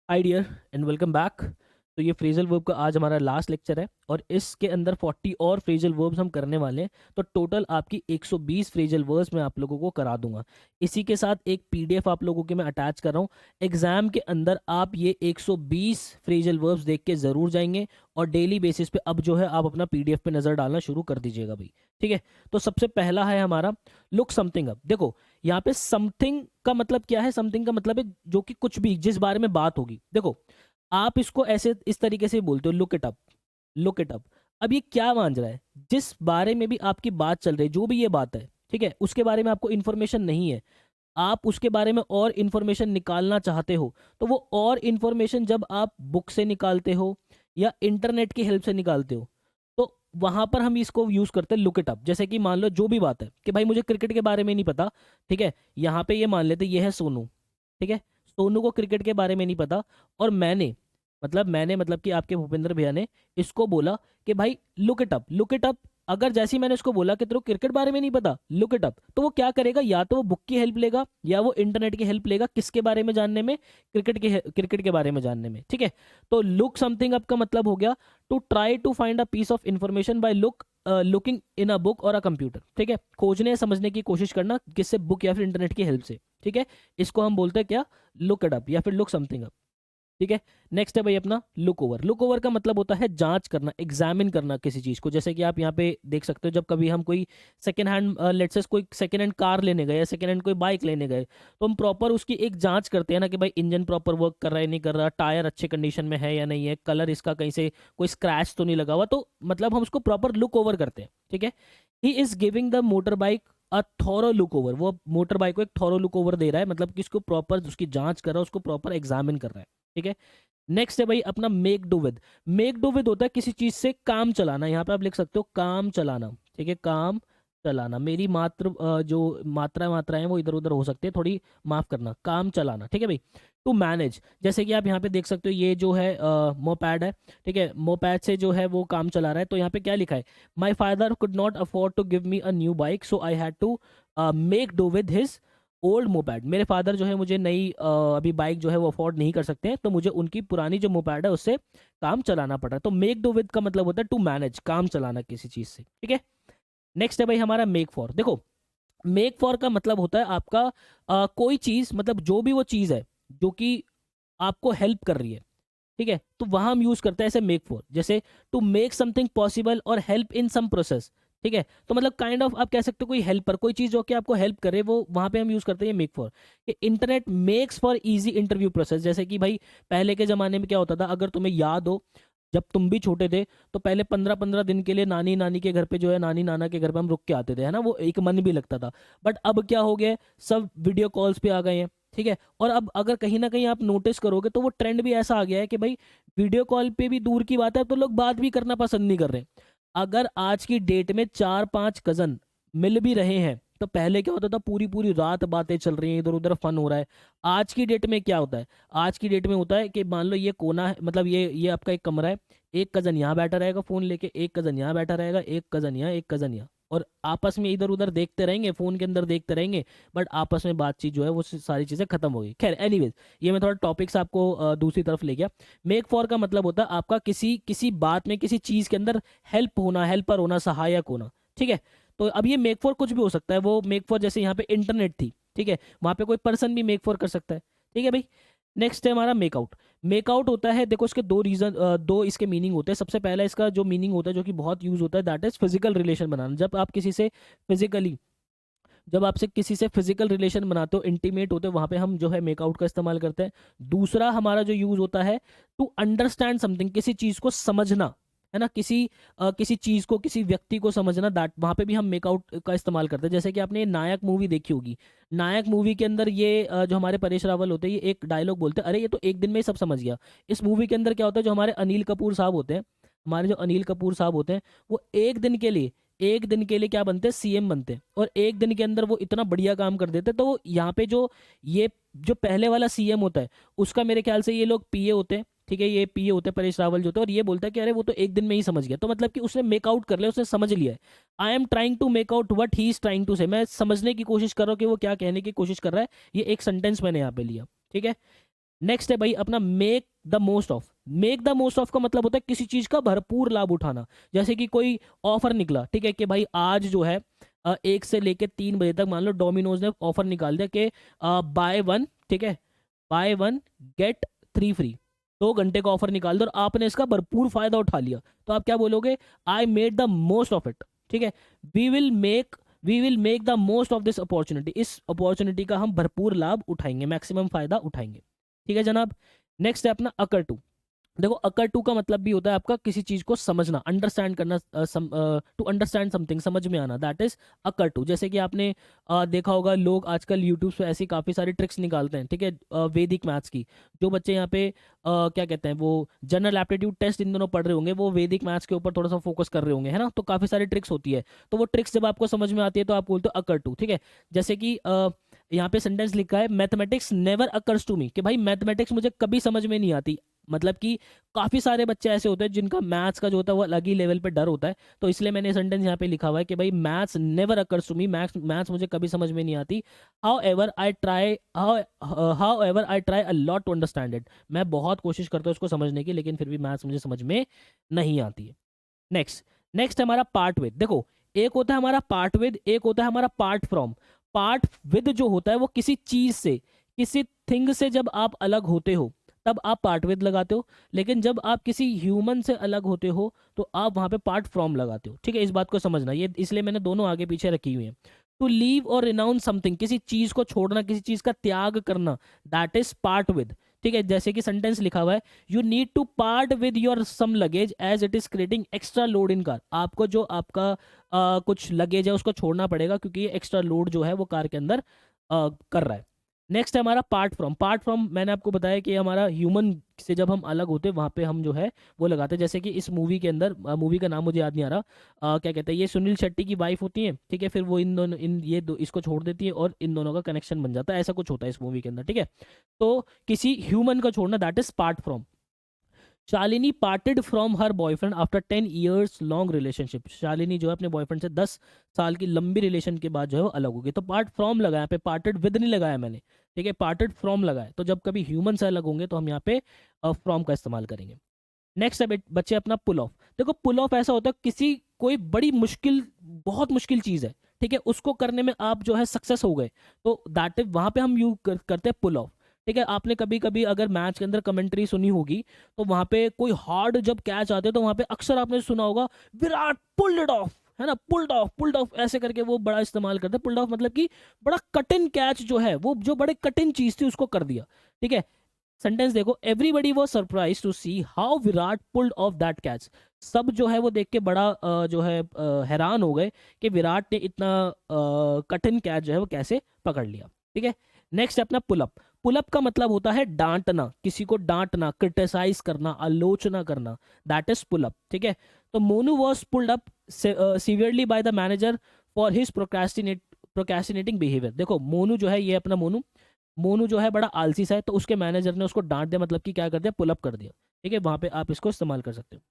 Hi dear and welcome back. तो ये phrasal verb का आज हमारा लास्ट लेक्चर है और इसके अंदर 40 और फ्रेजल वर्ब्स हम करने वाले हैं। तो टोटल आपकी 120 फ्रेजल वर्ब्स मैं आप लोगों को करा दूंगा। इसी के साथ एक पीडीएफ आप लोगों के मैं अटैच कर रहा हूँ। एग्जाम के अंदर आप ये 120 फ्रेजल वर्ब्स देख के ज़रूर जाएंगे और डेली बेसिस पे अब जो है आप अपना पीडीएफ पे नज़र डालना शुरू कर दीजिएगा भाई। ठीक है। तो सबसे पहला है हमारा लुक समथिंग अप। देखो यहाँ पे समथिंग का मतलब क्या है? समथिंग का मतलब है जो कि कुछ भी जिस बारे में बात होगी। देखो आप इसको ऐसे इस तरीके से बोलते हो, look it up, look it up. अब ये क्या मान रहा है? जिस बारे में भी आपकी बात चल रही है, जो भी ये बात है, ठीक है, उसके बारे में आपको इन्फॉर्मेशन नहीं है, आप उसके बारे में और इन्फॉर्मेशन निकालना चाहते हो, तो वो और इन्फॉर्मेशन जब आप बुक से निकालते हो या इंटरनेट की हेल्प से निकालते हो, तो वहां पर हम इसको यूज करते हैं लुक इट अप। जैसे कि मान लो जो भी बात है कि भाई मुझे क्रिकेट के बारे में नहीं पता, ठीक है, यहाँ पे ये मान लेते ये है सोनू, ठीक है, सोनू को क्रिकेट के बारे में नहीं पता और मैंने मतलब कि आपके भूपेंद्र भैया ने इसको बोला कि भाई look it up, look it up. अगर जैसे ही मैंने उसको बोला कि तेरे को क्रिकेट बारे में नहीं पता, लुक इट अप, तो वो क्या करेगा? या तो वो बुक की हेल्प लेगा या वो इंटरनेट की हेल्प लेगा। किसके बारे में जानने में? क्रिकेट के बारे में जानने में। ठीक है। तो लुक समथिंग अप का मतलब हो गया to try to find a piece of information by looking in a book और अ कंप्यूटर। ठीक है, खोजने समझने की कोशिश करना, किससे? बुक या फिर इंटरनेट की हेल्प से। ठीक है, इसको हम बोलते हैं क्या? लुक इट अप या फिर लुक समथिंग अप। ठीक है। नेक्स्ट है भाई अपना लुक ओवर। लुक ओवर का मतलब होता है जांच करना, एग्जामिन करना किसी चीज को। जैसे कि आप यहाँ पे देख सकते हो, जब कभी हम कोई सेकेंड हैंड लेट्स से कोई सेकेंड हैंड कार लेने गए या सेकेंड हैंड कोई बाइक लेने गए, तो हम प्रॉपर उसकी एक जांच करते हैं ना कि भाई इंजन प्रॉपर वर्क कर रहा है नहीं कर रहा, टायर अच्छे कंडीशन में है या नहीं है, कलर इसका कहीं से कोई स्क्रैच तो नहीं लगा हुआ। तो मतलब हम उसको प्रॉपर लुक ओवर करते हैं। ठीक है। He is giving the motor bike a thorough look over. वो मोटर बाइक को एक थॉरो लुक ओवर दे रहा है, मतलब कि उसको प्रॉपर उसकी जांच कर रहा है, उसको प्रॉपर एग्जामिन कर रहा है। ठीक है। नेक्स्ट है भाई अपना make do with. Make do with होता है किसी चीज से काम चलाना। यहाँ पे आप लिख सकते हो काम चलाना। ठीक है, काम चलाना। मेरी जो मात्राएं हैं वो इधर उधर हो सकती है, थोड़ी माफ करना। काम चलाना। ठीक है भाई। टू मैनेज, जैसे कि आप यहाँ पे देख सकते हो, ये जो है मोपैड है। ठीक है, मोपैड से जो है वो काम चला रहा है। तो यहाँ पे क्या लिखा है? My father could not afford to give me a new bike, so I had to make do with his old moped. मेरे फादर जो है मुझे नई अभी बाइक जो है वो अफोर्ड नहीं कर सकते हैं, तो मुझे उनकी पुरानी जो मोपैड है उससे काम चलाना पड़ रहा है। तो मेक डू विद का मतलब होता है टू मैनेज, काम चलाना किसी चीज से। ठीक है। नेक्स्ट है भाई हमारा मेक फॉर। देखो मेक फॉर का मतलब होता है आपका कोई चीज, मतलब जो भी वो चीज है जो कि आपको हेल्प कर रही है। ठीक है, तो वहां हम यूज करते हैं ऐसे मेक फॉर। जैसे टू मेक समथिंग पॉसिबल और हेल्प इन सम प्रोसेस। ठीक है, तो मतलब काइंड ऑफ आप कह सकते हो कोई हेल्पर, कोई चीज जो कि आपको हेल्प करे, वो वहां पे हम यूज करते हैं make for. Internet makes for easy interview process. जैसे कि भाई पहले के जमाने में क्या होता था, अगर तुम्हें याद हो, जब तुम भी छोटे थे तो पहले 15-15 दिन के लिए नानी नानी के घर पे जो है, नानी नाना के घर पे हम रुक के आते थे, है ना, वो एक मन भी लगता था। बट अब क्या हो गया है? सब वीडियो कॉल्स पे आ गए हैं। ठीक है, और अब अगर कहीं ना कहीं आप नोटिस करोगे तो वो ट्रेंड भी ऐसा आ गया है कि भाई वीडियो कॉल पे भी दूर की बात है तो लोग बात भी करना पसंद नहीं कर रहे। अगर आज की डेट में 4-5 कजन मिल भी रहे हैं, तो पहले क्या होता था? पूरी पूरी रात बातें चल रही हैं, इधर उधर फन हो रहा है। आज की डेट में क्या होता है? आज की डेट में होता है कि मान लो ये कोना है, मतलब ये आपका एक कमरा है, एक कजन यहाँ बैठा रहेगा फोन लेके, एक कजन यहाँ बैठा रहेगा, एक कजन यहाँ, एक कजन यहाँ, और आपस में इधर उधर देखते रहेंगे, फोन के अंदर देखते रहेंगे, बट आपस में बातचीत जो है वो सारी चीजें खत्म हो गई। खैर एनीवेज, ये मैं थोड़ा टॉपिक्स आपको दूसरी तरफ ले गया। मेक फॉर का मतलब होता है आपका किसी किसी बात में, किसी चीज के अंदर हेल्प होना, हेल्पर होना, सहायक होना। ठीक है, तो अब ये मेक फॉर कुछ भी हो सकता है। वो मेक फॉर जैसे यहाँ पे इंटरनेट थी, ठीक है, वहां पे कोई पर्सन भी मेक फॉर कर सकता है। ठीक है भाई। नेक्स्ट है हमारा मेकआउट। मेकआउट होता है, देखो इसके दो इसके मीनिंग होते हैं। सबसे पहला इसका जो मीनिंग होता है, जो कि बहुत यूज होता है, that is physical relation banana. Physically जब आपसे किसी से फिजिकल रिलेशन बनाते हो, इंटीमेट होते हो, वहां पे हम जो है मेकआउट का इस्तेमाल करते हैं। दूसरा हमारा जो यूज होता है, टू अंडरस्टैंड समथिंग, किसी चीज को समझना, है ना, किसी चीज को, किसी व्यक्ति को समझना, दैट वहां पे भी हम मेकआउट का इस्तेमाल करते हैं। जैसे कि आपने ये नायक मूवी देखी होगी। नायक मूवी के अंदर ये जो हमारे परेश रावल होते हैं, ये एक डायलॉग बोलते हैं, अरे ये तो एक दिन में ही सब समझ गया। इस मूवी के अंदर क्या होता है, जो हमारे अनिल कपूर साहब होते हैं, हमारे जो अनिल कपूर साहब होते हैं, वो एक दिन के लिए क्या बनते हैं? सीएम बनते हैं। और एक दिन के अंदर वो इतना बढ़िया काम कर देते हैं। तो यहाँ पे ये जो पहले वाला सीएम होता है, उसका मेरे ख्याल से ये लोग पीए होते हैं। ठीक है, ये पीए होते हैं, परेश रावल जो होते हैं, और ये बोलता है कि अरे वो तो एक दिन में ही समझ गया। तो मतलब कि उसने मेकआउट कर लिया, उसने समझ लिया है। I am trying to make out what he is trying to say. मैं समझने की कोशिश कर रहा हूँ कि वो क्या कहने की कोशिश कर रहा है। ये एक सेंटेंस मैंने यहाँ पे लिया। ठीक है। नेक्स्ट है भाई अपना make the most of. Make the most of का मतलब होता है किसी चीज का भरपूर लाभ उठाना। जैसे कि कोई ऑफर निकला, ठीक है, कि भाई आज जो है 1 से लेके 3 बजे तक मान लो डोमिनोज ने ऑफर निकाल दिया कि बाय वन, ठीक है, बाय वन गेट 3 फ्री। 2 घंटे का ऑफर निकाल दो और आपने इसका भरपूर फायदा उठा लिया, तो आप क्या बोलोगे? I made the most of it. ठीक है, we will make we will make the most of this opportunity. इस अपॉर्चुनिटी का हम भरपूर लाभ उठाएंगे, मैक्सिमम फायदा उठाएंगे। ठीक है जनाब। नेक्स्ट है अपना अकर टू। देखो अकर टू का मतलब भी होता है आपका किसी चीज को समझना, अंडरस्टैंड करना, टू अंडरस्टैंड समथिंग, समझ में आना, दैट इज अकर टू। जैसे कि आपने देखा होगा लोग आजकल यूट्यूब पे ऐसी काफ़ी सारी ट्रिक्स निकालते हैं, ठीक है, वैदिक मैथ्स की। जो बच्चे यहाँ पे क्या कहते हैं वो जनरल एप्टीट्यूड टेस्ट इन दोनों पढ़ रहे होंगे, वो वैदिक मैथ्स के ऊपर थोड़ा सा फोकस कर रहे होंगे, है ना। तो काफ़ी सारी ट्रिक्स होती है, तो वो ट्रिक्स जब आपको समझ में आती है तो आप बोलते हो अकर टू। ठीक है, जैसे कि यहाँ पे सेंटेंस लिखा है mathematics never occurs to me, कि भाई मैथमेटिक्स मुझे कभी समझ में नहीं आती। मतलब कि काफ़ी सारे बच्चे ऐसे होते हैं जिनका मैथ्स का जो होता है वो अलग ही लेवल पे डर होता है, तो इसलिए मैंने सेंटेंस यहाँ पे लिखा हुआ है कि भाई maths never occurs to me, maths मुझे कभी समझ में नहीं आती। However I try a lot to understand it. मैं बहुत कोशिश करता हूँ उसको समझने की, लेकिन फिर भी मैथ्स मुझे समझ में नहीं आती है। नेक्स्ट नेक्स्ट हमारा पार्ट विद। देखो एक होता है हमारा पार्ट विद, एक होता है हमारा पार्ट फ्रॉम। पार्ट विद जो होता है वो किसी चीज से, किसी थिंग से जब आप अलग होते हो तब आप पार्ट विद लगाते हो, लेकिन जब आप किसी ह्यूमन से अलग होते हो तो आप वहां पे पार्ट फ्रॉम लगाते हो। ठीक है, इस बात को समझना, ये इसलिए मैंने दोनों आगे पीछे रखी हुई है। टू लीव और रिनाउंस समथिंग, किसी चीज को छोड़ना, किसी चीज का त्याग करना, दैट इज पार्ट विद। ठीक है, जैसे कि सेंटेंस लिखा हुआ है you need to part with your some luggage as it is creating extra load in car. आपको जो आपका कुछ लगेज है उसको छोड़ना पड़ेगा क्योंकि ये एक्स्ट्रा लोड जो है वो कार के अंदर कर रहा है। नेक्स्ट है हमारा पार्ट फ्रॉम। पार्ट फ्रॉम मैंने आपको बताया कि हमारा ह्यूमन से जब हम अलग होते हैं वहां पे हम जो है वो लगाते हैं। जैसे कि इस मूवी के अंदर, मूवी का नाम मुझे याद नहीं आ रहा, क्या कहते हैं, ये सुनील शेट्टी की वाइफ होती है, ठीक है, फिर वो इन दोनों इसको छोड़ देती है और इन दोनों का कनेक्शन बन जाता है, ऐसा कुछ होता है इस मूवी के अंदर। ठीक है, तो किसी ह्यूमन को छोड़ना, that is part from. Shalini parted from her boyfriend after 10 years long relationship. Shalini जो है अपने बॉयफ्रेंड से 10 साल की लंबी रिलेशन के बाद जो है वो अलग हो गई, तो पार्ट फ्रॉम लगाया, पे पार्टेड विद नहीं लगाया मैंने। ठीक है, पार्टेड फ्रॉम लगाया, तो जब कभी ह्यूमन से अलग होंगे तो हम यहाँ पे फ्रॉम का इस्तेमाल करेंगे। नेक्स्ट है बच्चे अपना पुल ऑफ। देखो पुल ऑफ ऐसा होता है किसी कोई बड़ी मुश्किल, बहुत मुश्किल चीज़ है, ठीक है, उसको करने में आप जो है सक्सेस हो गए, तो दैट इज वहां पे हम करते हैं पुल ऑफ। ठीक है, आपने कभी कभी अगर मैच के अंदर कमेंट्री सुनी होगी तो वहां पे कोई हार्ड जब कैच आते हैं तो वहां पे अक्सर आपने सुना होगा विराट पुल्ड इट ऑफ, है ना, पुल्ड ऑफ ऐसे करके वो बड़ा इस्तेमाल करते हैं। पुल्ड ऑफ मतलब कि बड़ा कठिन कैच जो है, वो जो बड़े कठिन चीज थी उसको कर दिया। ठीक है, सेंटेंस देखो everybody was surprise to see how Virat pulled off that catch. सब जो है वो देख के बड़ा जो है हैरान हो गए कि विराट ने इतना कठिन कैच जो है वो कैसे पकड़ लिया। ठीक है, नेक्स्ट है अपना पुलअप। पुलअप का मतलब होता है डांटना, किसी को डांटना, क्रिटिसाइज करना, आलोचना करना, दैट इज पुलअप। ठीक है, तो Monu was pulled up severely by the manager for his procrastinating behaviour. देखो मोनू जो है, ये अपना मोनू मोनू जो है बड़ा आलसी सा है, तो उसके मैनेजर ने उसको डांट दिया, मतलब कि क्या कर दिया, पुल अप कर दिया। ठीक है, वहां पे आप इसको इस्तेमाल कर सकते हो।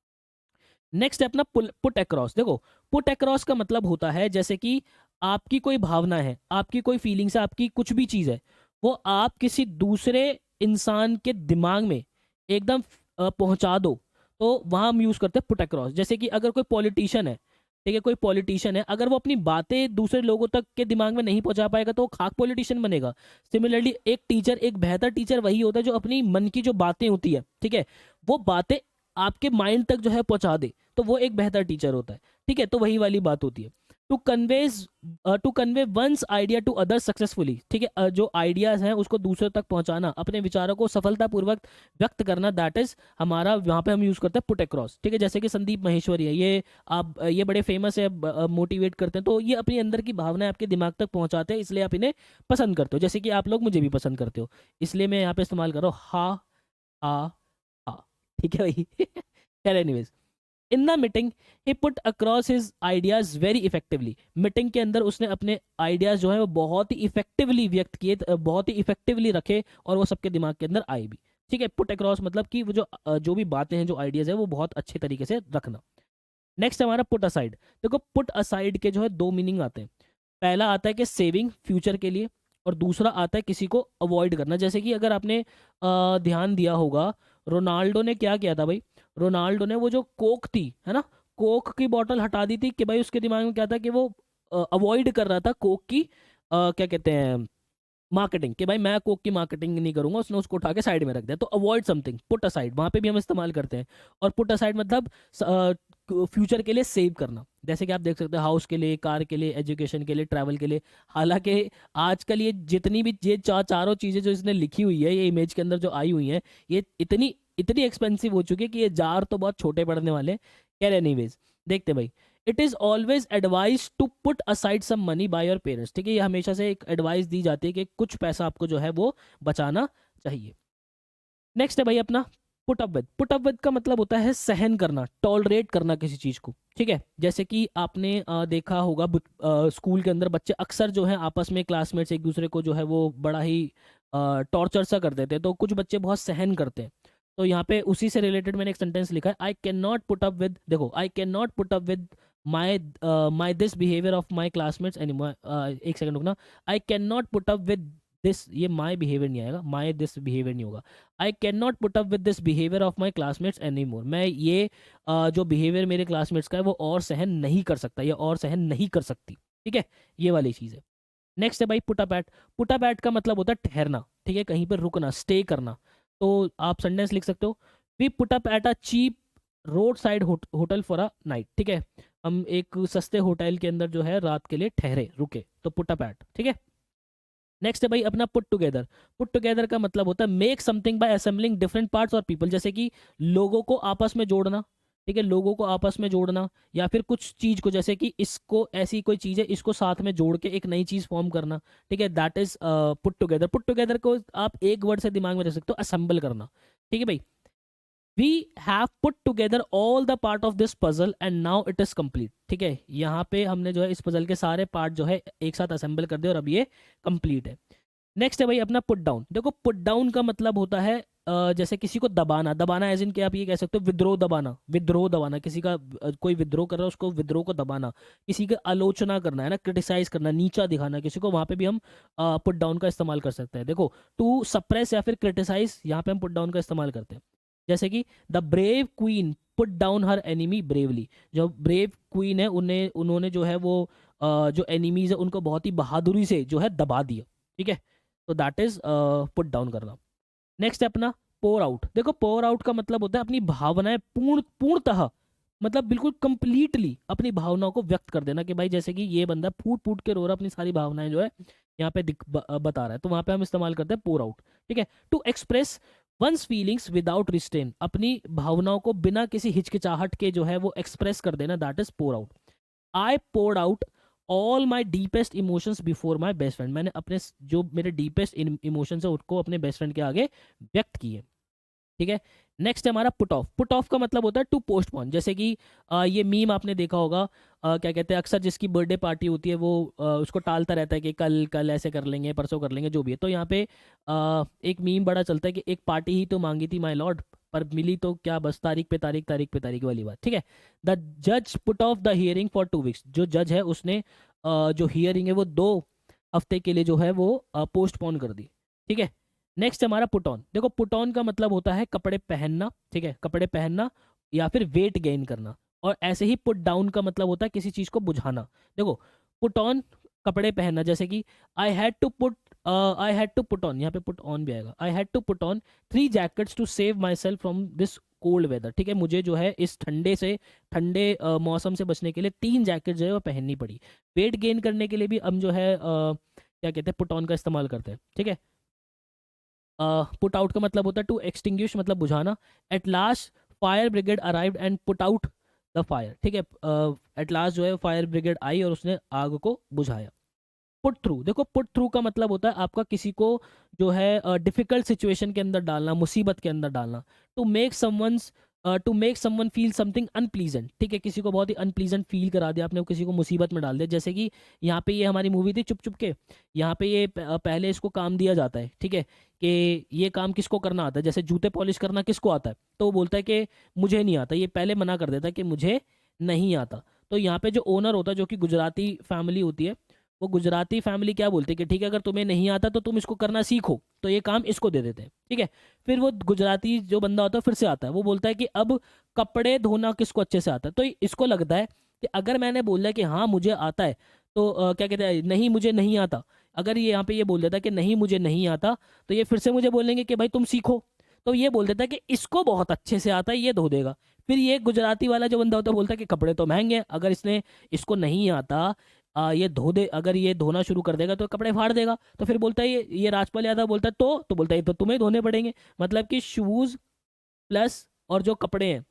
नेक्स्ट है अपना पुट अक्रॉस। देखो पुट अक्रॉस का मतलब होता है जैसे कि आपकी कोई भावना है, आपकी कोई फीलिंग्स है, आपकी कुछ भी चीज़ है, वो आप किसी दूसरे इंसान के दिमाग में एकदम पहुंचा दो, तो वहां हम यूज करते हैं पुट अक्रॉस। जैसे कि अगर कोई पॉलिटिशियन है, ठीक है, कोई पॉलिटिशियन है, अगर वो अपनी बातें दूसरे लोगों तक के दिमाग में नहीं पहुंचा पाएगा तो वो खाक पॉलिटिशियन बनेगा। सिमिलरली एक टीचर, एक बेहतर टीचर वही होता है जो अपनी मन की जो बातें होती है, ठीक है, वो बातें आपके माइंड तक जो है पहुंचा दे, तो वो एक बेहतर टीचर होता है। ठीक है, तो वही वाली बात होती है। To convey one's idea to other successfully. ठीक है, जो आइडियाज हैं उसको दूसरों तक पहुंचाना, अपने विचारों को सफलतापूर्वक व्यक्त करना, दैट इज हमारा वहां पे हम यूज करते हैं पुट अक्रॉस। ठीक है, जैसे कि संदीप महेश्वरी है, ये आप ये बड़े फेमस है, मोटिवेट करते हैं, तो ये अपनी अंदर की भावनाएं आपके दिमाग तक पहुंचाते हैं, इसलिए आप इन्हें पसंद करते हो, जैसे कि आप लोग मुझे भी पसंद करते हो, इसलिए मैं यहाँ पे इस्तेमाल कर रहा हूँ हा हा हा। ठीक है भाई खैर anyways, in the meeting he put across his ideas very effectively. Meeting के अंदर उसने अपने आइडियाज जो है वो बहुत ही इफेक्टिवली व्यक्त किए, बहुत ही इफेक्टिवली रखे और वो सबके दिमाग के अंदर आए भी। ठीक है, पुट अक्रॉस मतलब कि वो जो भी बातें हैं, जो आइडियाज है, वो बहुत अच्छे तरीके से रखना। नेक्स्ट हमारा पुट असाइड। देखो पुट असाइड के जो है 2 मीनिंग आते हैं। पहला आता है कि सेविंग, फ्यूचर के लिए, और दूसरा आता है किसी को अवॉइड करना। जैसे कि अगर आपने ध्यान दिया होगा, रोनाल्डो ने क्या किया था भाई, रोनाल्डो ने वो जो कोक थी है ना, कोक की बोतल हटा दी थी कि भाई उसके दिमाग में क्या था कि वो अवॉइड कर रहा था कोक की क्या कहते हैं मार्केटिंग, कि भाई मैं कोक की मार्केटिंग नहीं करूंगा, उसने उसको उठा के साइड में रख दिया। तो अवॉइड समथिंग, पुट असाइड, वहां पे भी हम इस्तेमाल करते हैं। और पुट असाइड मतलब फ्यूचर के लिए सेव करना, जैसे कि आप देख सकते हैं हाउस के लिए, कार के लिए, एजुकेशन के लिए, ट्रैवल के लिए। हालांकि आजकल ये जितनी भी ये चारों चीज़ें जो इसने लिखी हुई है ये इमेज के अंदर जो आई हुई हैं, ये इतनी इतनी एक्सपेंसिव हो चुकी है कि ये जार तो बहुत छोटे पड़ने वाले। खैर एनीवेज, देखते भाई, it is always advise to put aside some money by your parents. ठीक है, ये हमेशा से एक एडवाइस दी जाती है कि कुछ पैसा आपको जो है वो बचाना चाहिए। नेक्स्ट है भाई अपना put up with. Put up with का मतलब होता है सहन करना, टॉलरेट करना किसी चीज़ को। ठीक है, जैसे कि आपने देखा होगा स्कूल के अंदर बच्चे अक्सर जो है आपस में क्लासमेट्स एक दूसरे को जो है वो बड़ा ही टॉर्चर सा कर देते हैं, तो कुछ बच्चे बहुत सहन करते हैं। तो यहाँ पे उसी से रिलेटेड मैंने एक सेंटेंस लिखा है, I can not put up with, देखो, I can not put up with my my this behaviour of my classmates any, एक सेकंड रुकना, I can not put up with this, ये माई बिहेवियर नहीं आएगा, माई this behaviour नहीं होगा, आई can not put up with this behaviour of my classmates any more. मैं ये जो बिहेवियर मेरे क्लासमेट्स का है वो और सहन नहीं कर सकता या और सहन नहीं कर सकती। ठीक है, ये वाली चीज़ है। नेक्स्ट है भाई put up eight. Put up eight का मतलब होता है ठहरना, ठीक है, कहीं पर रुकना, स्टे करना। तो आप सेंटेंस लिख सकते हो, we put up at a cheap road side hotel for a night. ठीक है, हम एक सस्ते होटल के अंदर जो है रात के लिए ठहरे, रुके, तो पुट अप एट। ठीक है, नेक्स्ट है भाई अपना पुट टुगेदर। पुट टुगेदर का मतलब होता है make something bye assembling different parts और पीपल, जैसे कि लोगों को आपस में जोड़ना। ठीक है, लोगों को आपस में जोड़ना, या फिर कुछ चीज को, जैसे कि इसको, ऐसी कोई चीज है इसको साथ में जोड़ के एक नई चीज फॉर्म करना। ठीक है, that is put together. Put together को आप एक वर्ड से दिमाग में रख सकते हो, असेंबल करना। ठीक है भाई, we have put together all the part of this puzzle and now it is complete. ठीक है, यहाँ पे हमने जो है इस पजल के सारे पार्ट जो है एक साथ असेंबल कर दिए और अब ये कंप्लीट है। नेक्स्ट है भाई अपना पुट डाउन। देखो, पुट डाउन का मतलब होता है जैसे किसी को दबाना, दबाना एज इन के आप ये कह सकते हो विद्रोह दबाना, विद्रोह दबाना, किसी का कोई विद्रोह कर रहा है उसको विद्रोह को दबाना, किसी की आलोचना करना है ना, क्रिटिसाइज करना, नीचा दिखाना किसी को, वहां पे भी हम पुट डाउन का इस्तेमाल कर सकते हैं। देखो, टू सप्रेस या फिर क्रिटिसाइज, यहाँ पे हम पुट डाउन का इस्तेमाल करते हैं। जैसे कि the brave queen put down her enemy bravely. जो ब्रेव क्वीन है उन्हें उन्होंने जो है वो जो एनिमीज है उनको बहुत ही बहादुरी से जो है दबा दिया। ठीक है, तो दैट इज पुट डाउन करना। नेक्स्ट है अपना पोर आउट। देखो, पोर आउट का मतलब होता है अपनी भावनाएं पूर्णतः, मतलब बिल्कुल कंप्लीटली अपनी भावनाओं को व्यक्त कर देना, कि भाई जैसे कि ये बंदा फूट फूट के रो रहा, अपनी सारी भावनाएं जो है यहाँ पे बता रहा है, तो वहां पे हम इस्तेमाल करते हैं पोर आउट। ठीक है, to express one's feelings without restraint, अपनी भावनाओं को बिना किसी हिचकिचाहट के जो है वो एक्सप्रेस कर देना, that is pour out. I poured out all my deepest emotions before my best friend, मैंने अपने जो मेरे डीपेस्ट इमोशंस है उनको अपने बेस्ट फ्रेंड के आगे व्यक्त किए। ठीक है, नेक्स्ट है हमारा पुट ऑफ। पुट ऑफ का मतलब होता है टू पोस्टपोन, जैसे कि ये मीम आपने देखा होगा, क्या कहते हैं, अक्सर जिसकी बर्थडे पार्टी होती है वो उसको टालता रहता है कि कल कल ऐसे कर लेंगे, परसों कर लेंगे, जो भी है। तो यहाँ पे एक मीम बड़ा चलता है कि एक पार्टी ही तो मांगी थी माय लॉर्ड, पर मिली तो क्या बस तारीख पे तारीख, तारीख पे तारीख वाली बात। ठीक है, द जज put off the hearing for 2 weeks, जो जज है उसने जो हियरिंग है वो 2 हफ्ते के लिए जो है वो पोस्टपोन कर दी। ठीक है, नेक्स्ट हमारा पुट ऑन। देखो, पुट ऑन का मतलब होता है कपड़े पहनना। ठीक है, कपड़े पहनना या फिर वेट गेन करना। और ऐसे ही पुट डाउन का मतलब होता है किसी चीज को बुझाना। देखो, पुट ऑन कपड़े पहनना, जैसे कि I had to put on, यहाँ पे पुट ऑन भी आएगा, I had to put on 3 jackets to save myself from this cold weather. ठीक है, मुझे जो है इस ठंडे मौसम से बचने के लिए 3 जैकेट जो है वो पहननी पड़ी। वेट गेन करने के लिए भी हम जो है क्या कहते हैं, पुट ऑन का इस्तेमाल करते हैं। ठीक है, पुट आउट का मतलब होता है टू एक्सटिंग्विश, मतलब बुझाना। At last fire brigade arrived and put out the fire. ठीक है, एट लास्ट जो है फायर ब्रिगेड आई और उसने आग को बुझाया। Put through. देखो, पुट थ्रू का मतलब होता है आपका किसी को जो है डिफिकल्ट सिचुएशन के अंदर डालना, मुसीबत के अंदर डालना। To make someone feel something unpleasant. ठीक है, किसी को बहुत ही अनप्लीजेंट फील करा दिया आपने, किसी को मुसीबत में डाल दिया। जैसे कि यहाँ पे ये हमारी मूवी थी चुप चुप के, यहाँ पे ये पहले इसको काम दिया जाता है। ठीक है, कि ये काम किसको करना आता है, जैसे जूते पॉलिश करना किसको आता है, तो वो बोलता है कि मुझे नहीं आता, ये पहले मना कर देता है कि मुझे नहीं आता। तो यहाँ पे जो ओनर होता है, जो कि गुजराती फैमिली होती है, वो गुजराती फैमिली क्या बोलती है कि ठीक है अगर तुम्हें नहीं आता तो तुम इसको करना सीखो, तो ये काम इसको दे देते हैं, ठीक है। फिर वो गुजराती जो बंदा होता है फिर से आता है, वो बोलता है कि अब कपड़े धोना किसको अच्छे से आता है, तो इसको लगता है कि अगर मैंने बोला कि हाँ मुझे आता है, तो क्या कहते हैं नहीं मुझे नहीं आता, अगर ये यहाँ पे ये बोल देता कि नहीं मुझे नहीं आता, तो ये फिर से मुझे बोलेंगे कि भाई तुम सीखो, तो ये बोल देता है कि इसको बहुत अच्छे से आता है ये धो देगा। फिर ये गुजराती वाला जो बंदा होता है बोलता है कि कपड़े तो महंगे हैं, अगर इसने इसको नहीं आता ये धो दे, अगर ये धोना शुरू कर देगा तो कपड़े फाड़ देगा, तो फिर बोलता है ये राजपाल यादव बोलता है तो बोलता है तो तुम्हें धोने पड़ेंगे, मतलब कि शूज प्लस और जो कपड़े हैं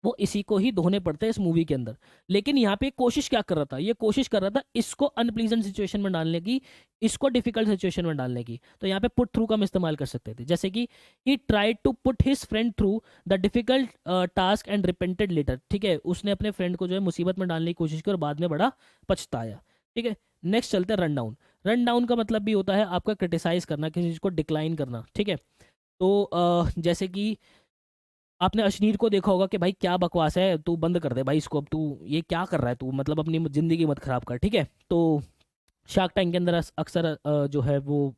वो इसी को ही धोने पड़ते हैं इस मूवी के अंदर। लेकिन यहाँ पे कोशिश क्या कर रहा था, ये कोशिश कर रहा था इसको अनप्लीजेंट सिचुएशन में डालने की, इसको डिफिकल्ट सिचुएशन में डालने की। तो यहाँ पे पुट थ्रू का हम इस्तेमाल कर सकते थे, जैसे कि he tried to put his friend through the difficult task and repented later, ठीक है, उसने अपने फ्रेंड को जो है मुसीबत में डालने की कोशिश की और बाद में बड़ा पछताया, ठीक है। नेक्स्ट चलते हैं रन डाउन। रन डाउन का मतलब भी होता है आपका क्रिटिसाइज करना, किसी चीज़ को डिक्लाइन करना, ठीक है। तो जैसे कि आपने अश्नीर को देखा होगा कि भाई क्या बकवास है, तू बंद कर दे भाई इसको, अब तू ये क्या कर रहा है, तू मतलब अपनी ज़िंदगी मत खराब कर, ठीक है। तो शार्क टैंक के अंदर अक्सर जो है वो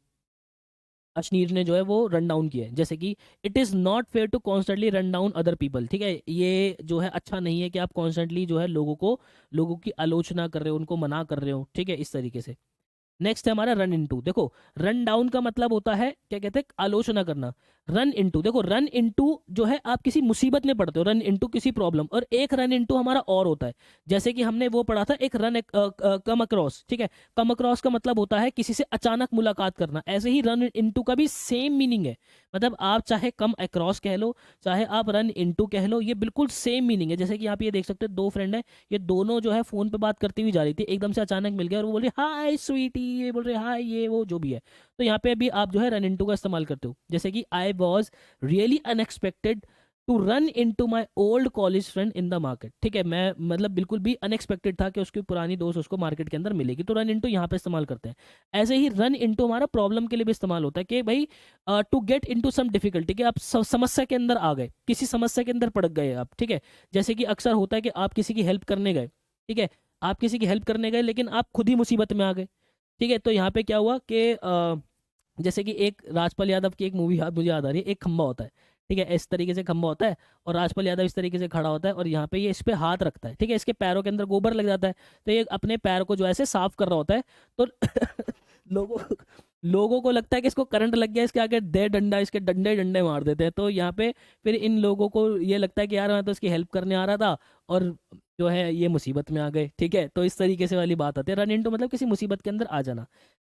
अश्नीर ने जो है वो रन डाउन किया है, जैसे कि it is not fair to constantly run down other people, ठीक है, ये जो है अच्छा नहीं है कि आप कॉन्स्टेंटली जो है लोगों की आलोचना कर रहे हो, उनको मना कर रहे हो, ठीक है, इस तरीके से। नेक्स्ट है हमारा रन इनटू। देखो रन डाउन का मतलब होता है क्या कहते हैं आलोचना करना। रन इनटू, देखो रन इनटू जो है आप किसी मुसीबत में पड़ते हो, रन इनटू किसी प्रॉब्लम, और एक रन इनटू हमारा और होता है, जैसे कि हमने वो पढ़ा था एक रन कम अक्रॉस, ठीक है। कम अक्रॉस का मतलब होता है किसी से अचानक मुलाकात करना, ऐसे ही रन इनटू का भी सेम मीनिंग है, मतलब आप चाहे कम अक्रॉस कह लो चाहे आप रन इनटू कह लो, ये बिल्कुल सेम मीनिंग है। जैसे कि आप ये देख सकते हो दो फ्रेंड है, ये दोनों जो है फोन पे बात करती हुई जा रही थी, एकदम से अचानक मिल गया और वो बोल रही हाय स्वीटी, ये बोल रहे हाय ये वो जो भी है, तो यहाँ पे भी आप जो है रन इनटू का इस्तेमाल करते हो, जैसे कि I was really unexpected to run into my old college friend in the market, ठीक है, मैं मतलब बिल्कुल भी अनएक्सपेक्टेड था कि उसकी पुरानी दोस्त उसको मार्केट के अंदर मिलेगी, तो रन इनटू यहाँ पे इस्तेमाल करते हैं। ऐसे ही रन इनटू हमारा प्रॉब्लम के लिए भी इस्तेमाल होता है कि भाई to get into some difficulty, कि आप समस्या के अंदर आ गए, किसी समस्या के अंदर पड़ गए आप, ठीक है। जैसे कि अक्सर होता है कि आप किसी की हेल्प करने गए, ठीक है, आप किसी की हेल्प करने गए लेकिन आप खुद ही मुसीबत में आ गए, ठीक है। तो यहाँ पे क्या हुआ कि जैसे कि एक राजपाल यादव की एक मूवी मुझे याद आ रही है, एक खंबा होता है, ठीक है, इस तरीके से खंबा होता है और राजपाल यादव इस तरीके से खड़ा होता है और यहाँ पे ये इस पे हाथ रखता है, ठीक है, इसके पैरों के अंदर गोबर लग जाता है, तो ये अपने पैर को जो ऐसे साफ कर रहा होता है, तो लोगों लोगों को लगता है कि इसको करंट लग गया, इसके आगे दे डंडा, इसके डंडे डंडे मार देते हैं, तो यहाँ पे फिर इन लोगों को ये लगता है कि यार मैं तो इसकी हेल्प करने आ रहा था और जो है ये मुसीबत में आ गए, ठीक है, तो इस तरीके से वाली बात आती है। रन इनटू मतलब किसी मुसीबत के अंदर आ जाना।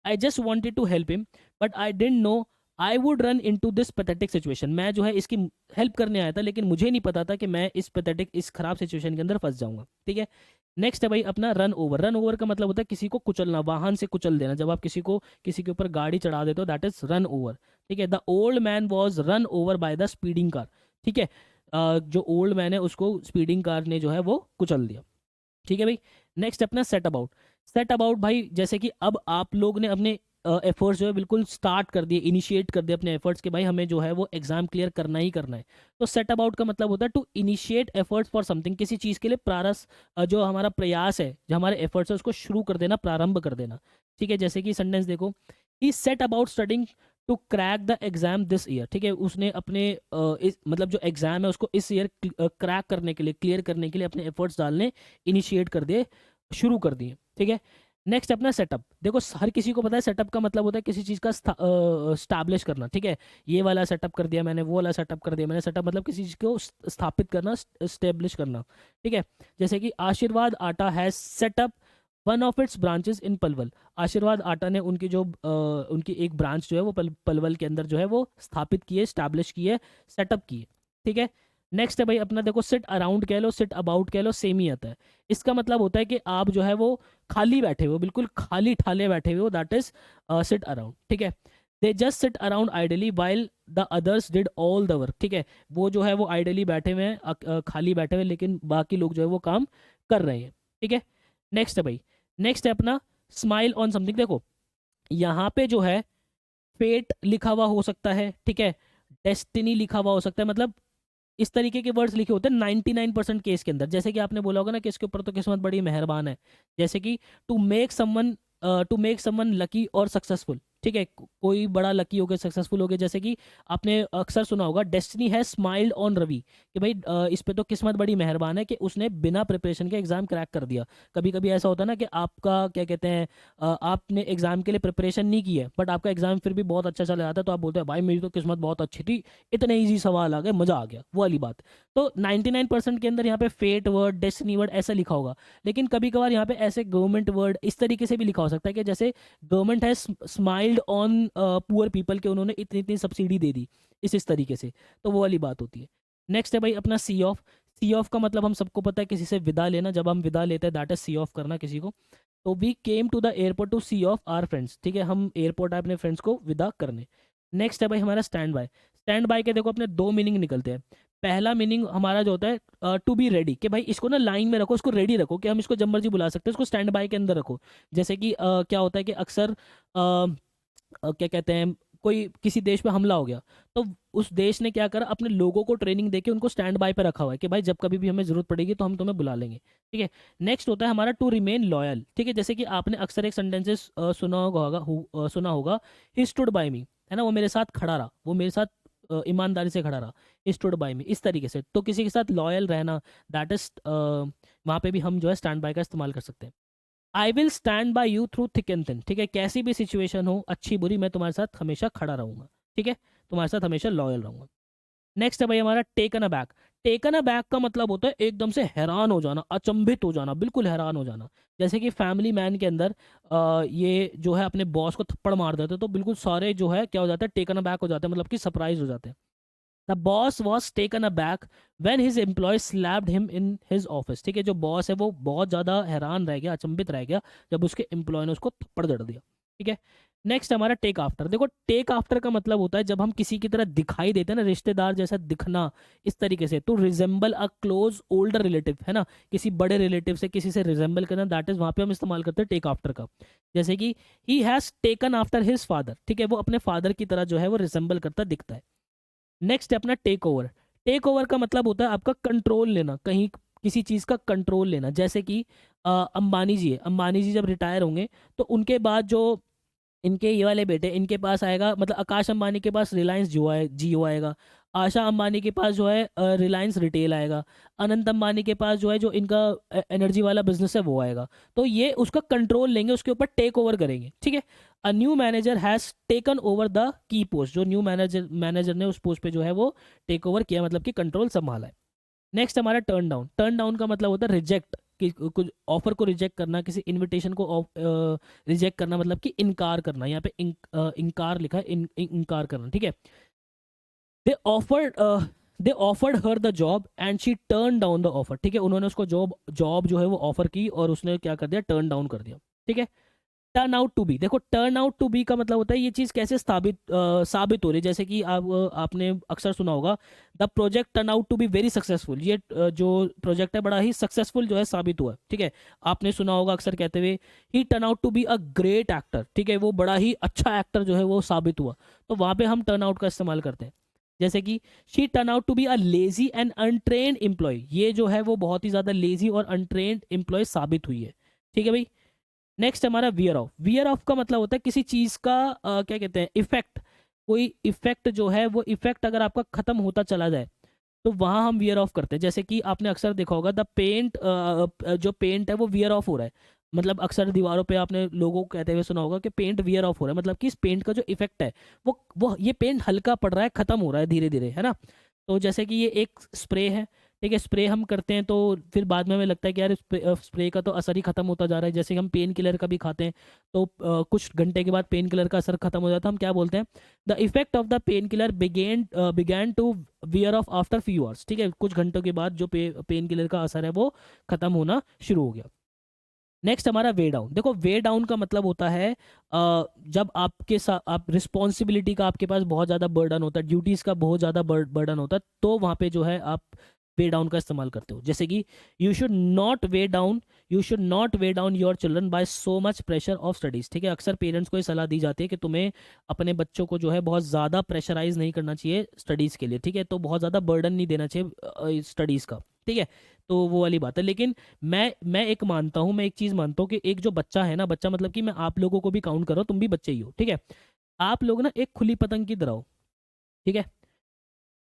I just wanted to help him but I didn't know I would run into this pathetic situation, मैं जो है इसकी हेल्प करने आया था लेकिन मुझे नहीं पता था कि मैं इस पैथेटिक इस खराब सिचुएशन के अंदर फंस जाऊंगा, ठीक है। नेक्स्ट है भाई अपना रन ओवर। रन ओवर का मतलब होता है किसी को कुचलना, वाहन से कुचल देना, जब आप किसी के ऊपर गाड़ी चढ़ा देते हो दैट इज रन ओवर, ठीक है। The old man was run over by the speeding car, ठीक है, जो ओल्ड मैन है उसको स्पीडिंग कार ने जो है वो कुचल दिया, ठीक है भाई। नेक्स्ट अपना सेट अबाउट। सेट अबाउट भाई जैसे कि अब आप लोग ने अपने एफर्ट्स जो है बिल्कुल स्टार्ट कर दिए, इनिशिएट कर दिए अपने एफर्ट्स के भाई हमें जो है वो एग्जाम क्लियर करना ही करना है, तो सेट अबाउट का मतलब होता है to initiate efforts for something, किसी चीज़ के लिए जो हमारा प्रयास है, जो हमारे एफर्ट्स है उसको शुरू कर देना, प्रारंभ कर देना, ठीक है। जैसे कि सेंटेंस देखो, he set about studying to crack the exam this year, ठीक है, उसने अपने मतलब जो एग्जाम है उसको इस ईयर क्रैक करने के लिए, क्लियर करने के लिए अपने एफर्ट्स डालने इनिशिएट कर दिए, शुरू कर दिए, ठीक है। नेक्स्ट अपना सेटअप। देखो हर किसी को पता है सेटअप का मतलब होता है किसी चीज़ का स्टैब्लिश करना, ठीक है, ये वाला सेटअप कर दिया मैंने, वो वाला सेटअप कर दिया मैंने, सेटअप मतलब किसी चीज़ को स्थापित करना, स्टेब्लिश करना, ठीक है। जैसे कि आशीर्वाद आटा has setup one of its branches in Palwal, आशीर्वाद आटा ने उनकी एक ब्रांच जो है वो पलवल के अंदर जो है वो स्थापित की है, स्टैब्लिश की है, सेटअप की है, ठीक है। नेक्स्ट है भाई अपना देखो सिट अराउंड कह लो, सिट अबाउट कह लो, सेम ही आता है। इसका मतलब होता है कि आप जो है वो खाली बैठे हो, बिल्कुल खाली ठाले बैठे हुए हो, दैट इज सिट अराउंड, ठीक है। They just sit around ideally while the others did all the work, ठीक है, वो जो है वो आइडली बैठे हुए हैं, खाली बैठे हुए, लेकिन बाकी लोग जो है वो काम कर रहे हैं, ठीक है। नेक्स्ट है भाई, नेक्स्ट है अपना स्माइल ऑन समथिंग। देखो यहाँ पे जो है फेट लिखा हुआ हो सकता है, ठीक है, डेस्टिनी लिखा हुआ हो सकता है, मतलब इस तरीके के वर्ड्स लिखे होते हैं 99% केस के अंदर। जैसे कि आपने बोला होगा ना कि इसके ऊपर तो किस्मत बड़ी मेहरबान है, जैसे कि to make someone to make someone lucky और सक्सेसफुल, ठीक है, कोई बड़ा लकी हो गया, सक्सेसफुल हो गया। जैसे कि आपने अक्सर सुना होगा destiny has smiled on Ravi, कि भाई इस पे तो किस्मत बड़ी मेहरबान है कि उसने बिना प्रिपरेशन के एग्जाम क्रैक कर दिया। कभी कभी ऐसा होता है ना कि आपका क्या कहते हैं, आपने एग्जाम के लिए प्रिपरेशन नहीं की है बट आपका एग्जाम फिर भी बहुत अच्छा चला जाता है, तो आप बोलते हैं भाई मेरी तो किस्मत बहुत अच्छी थी, इतने ईजी सवाल आ गए, मजा आ गया, वो वाली बात। तो 99% के अंदर यहाँ पे फेट वर्ड, डेस्टिनी वर्ड ऐसा लिखा होगा, लेकिन कभी कभार यहाँ पे ऐसे गवर्नमेंट वर्ड इस तरीके से भी लिखा हो सकता है कि जैसे government has smiled on poor people, के उन्होंने इतनी इतनी सब्सिडी दे दी, इस तरीके से, तो वो वाली बात होती है। नेक्स्ट है भाई अपना सी ऑफ। सी ऑफ का मतलब हम सबको पता है किसी से विदा लेना, जब हम विदा लेते हैं दैट इज सी ऑफ करना किसी को। तो we came to the airport to see off our friends, ठीक है, हम एयरपोर्ट आए अपने फ्रेंड्स को विदा करने। नेक्स्ट है भाई हमारा स्टैंड बाय। स्टैंड बाय के देखो अपने दो मीनिंग निकलते हैं। पहला मीनिंग हमारा जो होता है टू बी रेडी, कि भाई इसको ना लाइन में रखो, इसको रेडी रखो, कि हम इसको जब मर्जी बुला सकते हैं, इसको स्टैंड बाय के अंदर रखो। जैसे कि क्या होता है कि अक्सर क्या कहते हैं, कोई किसी देश पे हमला हो गया, तो उस देश ने क्या करा, अपने लोगों को ट्रेनिंग देके उनको स्टैंड बाय पे रखा हुआ है कि भाई जब कभी भी हमें जरूरत पड़ेगी तो हम तुम्हें बुला लेंगे, ठीक है। नेक्स्ट होता है हमारा टू रिमेन लॉयल, ठीक है, जैसे कि आपने अक्सर एक सेंटेंसेस सुना होगा, ही स्टूड बाय मी, है ना, वो मेरे साथ खड़ा रहा, वो मेरे साथ ईमानदारी से खड़ा रहा, ही स्टूड बाय मी, इस तरीके से। तो किसी के साथ लॉयल रहना, दैट इज वहाँ पे भी हम जो है स्टैंड बाय का इस्तेमाल कर सकते हैं। I will stand by you through thick and thin, ठीक है, कैसी भी सिचुएशन हो, अच्छी बुरी, मैं तुम्हारे साथ हमेशा खड़ा रहूंगा, ठीक है, तुम्हारे साथ हमेशा लॉयल रहूंगा। नेक्स्ट है भाई हमारा taken a back. Taken a back का मतलब होता है एकदम से हैरान हो जाना, अचंभित हो जाना, बिल्कुल हैरान हो जाना। जैसे कि फैमिली मैन के अंदर ये जो है अपने बॉस को थप्पड़ मार देते, तो बिल्कुल सारे जो है क्या हो जाता है, टेकन अ बैक हो जाते हैं, मतलब कि सरप्राइज हो जाते हैं। The boss was taken aback when his employee slapped him in his office, ठीक है, जो बॉस है वो बहुत ज़्यादा हैरान रह गया, अचंभित रह गया जब उसके एम्प्लॉय ने उसको थप्पड़ जड़ दिया, ठीक है। नेक्स्ट हमारा टेक आफ्टर। देखो टेक आफ्टर का मतलब होता है जब हम किसी की तरह दिखाई देते हैं ना, रिश्तेदार जैसा दिखना, इस तरीके से, to resemble a close older relative, है ना, किसी बड़े रिलेटिव से किसी से रिजेंबल करना, दैट इज वहाँ पे हम इस्तेमाल करते हैं टेक आफ्टर का। जैसे कि he has taken after his father, ठीक है, वो अपने फादर की तरह जो है वो रिजेंबल करता दिखता है। नेक्स्ट है अपना टेक ओवर। टेक ओवर का मतलब होता है आपका कंट्रोल लेना, कहीं किसी चीज़ का कंट्रोल लेना। जैसे कि अंबानी जी है, अंबानी जी जब रिटायर होंगे तो उनके बाद जो इनके ये वाले बेटे, इनके पास आएगा, मतलब आकाश अंबानी के पास रिलायंस जियो आएगा, आशा अंबानी के पास जो है रिलायंस रिटेल आएगा, अनंत अंबानी के पास जो है जो इनका एनर्जी वाला बिजनेस है वो आएगा। तो ये उसका कंट्रोल लेंगे, उसके ऊपर टेक ओवर करेंगे, ठीक है। A new manager has taken over the key post, जो न्यू मैनेजर ने उस पोस्ट पे जो है वो टेक ओवर किया, मतलब कि कंट्रोल संभाला है। नेक्स्ट हमारा टर्न डाउन। टर्न डाउन का मतलब होता है रिजेक्ट, कि कुछ ऑफर को रिजेक्ट करना, किसी इनविटेशन को रिजेक्ट करना, मतलब कि इनकार करना। यहाँ पे इनकार लिखा है, इनकार करना, ठीक है। They offered they offered her the job and she turn down the offer, ठीक है, उन्होंने उसको जॉब जॉब जो है वो ऑफर की और उसने क्या कर दिया, टर्न डाउन कर दिया, ठीक है। Turn out to be. देखो टर्न आउट टू बी का मतलब होता है ये चीज़ कैसे साबित हो रही है। जैसे कि आपने अक्सर सुना होगा, the project turn out to be very successful, ये जो प्रोजेक्ट है बड़ा ही सक्सेसफुल जो है साबित हुआ है, ठीक है। आपने सुना होगा अक्सर कहते हुए, he turn out to be a great actor, ठीक है, वो बड़ा ही अच्छा एक्टर जो है वो साबित हुआ, तो वहाँ पे हम टर्न आउट का इस्तेमाल करते हैं। जैसे कि she turn out to be a lazy and untrained employee, ये जो है वो बहुत ही ज़्यादा लेजी और अनट्रेन्ड एम्प्लॉय साबित हुई है, ठीक है भाई। नेक्स्ट हमारा वियर ऑफ। वियर ऑफ का मतलब होता है किसी चीज का क्या कहते हैं, इफेक्ट, कोई इफेक्ट जो है वो इफेक्ट अगर आपका खत्म होता चला जाए तो वहां हम वियर ऑफ करते हैं। जैसे कि आपने अक्सर देखा होगा द पेंट, जो पेंट है वो वियर ऑफ हो रहा है, मतलब अक्सर दीवारों पे आपने लोगों को कहते हुए सुना होगा कि पेंट वियर ऑफ हो रहा है, मतलब कि इस पेंट का जो इफेक्ट है वो ये पेंट हल्का पड़ रहा है, खत्म हो रहा है धीरे धीरे, है ना। तो जैसे कि ये एक स्प्रे है, ठीक है, स्प्रे हम करते हैं तो फिर बाद में हमें लगता है कि यार स्प्रे का तो असर ही खत्म होता जा रहा है। जैसे कि हम पेन किलर का भी खाते हैं तो कुछ घंटे के बाद पेन किलर का असर खत्म हो जाता है, हम क्या बोलते हैं, the effect of the pain killer began to wear off after few hours, ठीक है, कुछ घंटों के बाद जो पेन किलर का असर है वो खत्म होना शुरू हो गया। नेक्स्ट हमारा वे डाउन। देखो वे डाउन का मतलब होता है जब आपके साथ आप रिस्पॉन्सिबिलिटी का आपके पास बहुत ज़्यादा बर्डन होता है, ड्यूटीज़ का बहुत ज़्यादा बर्डन होता है, तो वहाँ पे जो है आप वे डाउन का इस्तेमाल करते हो। जैसे कि you should not weigh down your children by so much pressure of studies, ठीक है, अक्सर पेरेंट्स को ये सलाह दी जाती है कि तुम्हें अपने बच्चों को जो है बहुत ज़्यादा प्रेशराइज नहीं करना चाहिए स्टडीज़ के लिए, ठीक है, तो बहुत ज़्यादा बर्डन नहीं देना चाहिए स्टडीज़ का। ठीक है। तो वो वाली बात है। लेकिन मैं एक मानता हूँ, मैं एक चीज़ मानता हूँ कि एक जो बच्चा है ना, बच्चा मतलब कि मैं आप लोगों को भी काउंट कर रहा हूँ, तुम भी बच्चे ही हो, ठीक है। आप लोग ना एक खुली पतंग की तरह हो, ठीक है।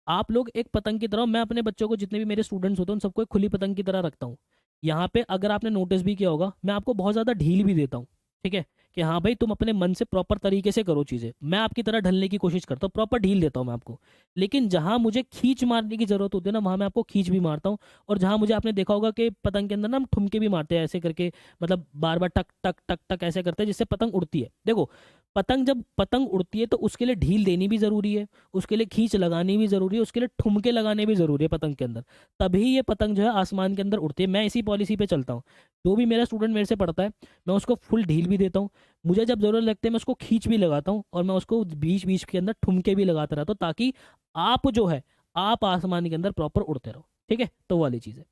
आप लोग एक पतंग की तरह हो। मैं अपने बच्चों को, जितने भी मेरे स्टूडेंट्स होते हैं, उन सबको एक खुली पतंग की तरह रखता हूँ। यहाँ पे अगर आपने नोटिस भी किया होगा, मैं आपको बहुत ज़्यादा ढील भी देता हूँ, ठीक है, कि हाँ भाई तुम अपने मन से प्रॉपर तरीके से करो चीज़ें। मैं आपकी तरह ढलने की कोशिश करता हूँ, प्रॉपर ढील देता हूँ मैं आपको। लेकिन जहाँ मुझे खींच मारने की ज़रूरत होती है ना, वहाँ मैं आपको खींच भी मारता हूँ। और जहाँ मुझे, आपने देखा होगा कि पतंग के अंदर ना हम ठुमके भी मारते हैं ऐसे करके, मतलब बार बार टक टक टक टक ऐसे करते हैं जिससे पतंग उड़ती है। देखो, पतंग जब पतंग उड़ती है तो उसके लिए ढील देनी भी ज़रूरी है, उसके लिए खींच लगानी भी ज़रूरी है, उसके लिए ठुमके लगाने भी ज़रूरी है पतंग के अंदर। तभी ये पतंग जो है आसमान के अंदर उड़ती है। मैं इसी पॉलिसी पे चलता हूँ। जो भी मेरा स्टूडेंट मेरे से पढ़ता है, मैं उसको फुल ढील भी देता हूँ। मुझे जब ज़रूरत लगती है मैं उसको खींच भी लगाता हूँ, और मैं उसको बीच बीच के अंदर ठुमके भी लगाता रहता हूँ, ताकि आप जो है, आप आसमान के अंदर प्रॉपर उड़ते रहो, ठीक है। तो वो वाली चीज़ है।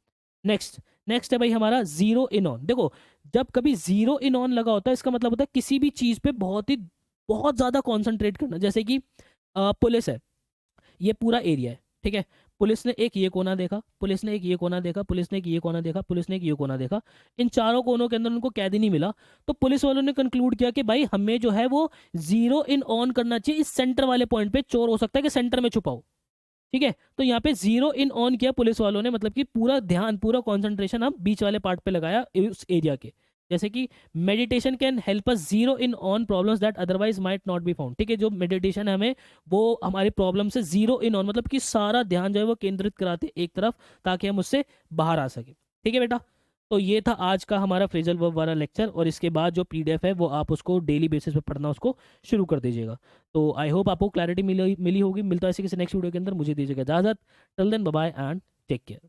नेक्स्ट, नेक्स्ट है भाई हमारा जीरो इन ऑन। देखो, जब कभी जीरो इन ऑन लगा होता है, इसका मतलब होता है किसी भी चीज़ पे बहुत ज़्यादा कॉन्सेंट्रेट करना। जैसे कि पुलिस है, ये पूरा एरिया है, ठीक है। पुलिस ने एक ये कोना देखा, पुलिस ने एक ये कोना देखा, पुलिस ने एक ये कोना देखा, पुलिस ने एक ये कोना देखा। इन चारों कोनों के अंदर उनको कैदी नहीं मिला। तो पुलिस वालों ने कंक्लूड किया कि भाई हमें जो है वो जीरो इन ऑन करना चाहिए, इस सेंटर वाले पॉइंट पे चोर हो सकता है कि सेंटर में छुपाओ, ठीक है। तो यहाँ पे जीरो इन ऑन किया पुलिस वालों ने, मतलब कि पूरा ध्यान, पूरा कंसंट्रेशन हम बीच वाले पार्ट पे लगाया उस एरिया के। जैसे कि meditation can help us zero in on problems that otherwise might not be found, ठीक है। जो मेडिटेशन है हमें, वो हमारी प्रॉब्लम से जीरो इन ऑन, मतलब कि सारा ध्यान जो है वो केंद्रित कराते एक तरफ, ताकि हम उससे बाहर आ सके, ठीक है बेटा। तो ये था आज का हमारा फ्रेजल वर्ब वाला लेक्चर, और इसके बाद जो पीडीएफ है वो आप उसको डेली बेसिस पे पढ़ना उसको शुरू कर दीजिएगा। तो आई होप आपको क्लैरिटी मिली मिली होगी। मिलता है ऐसे किसी नेक्स्ट वीडियो के अंदर, मुझे दीजिएगा इजाजत। Till then bye bye and take care.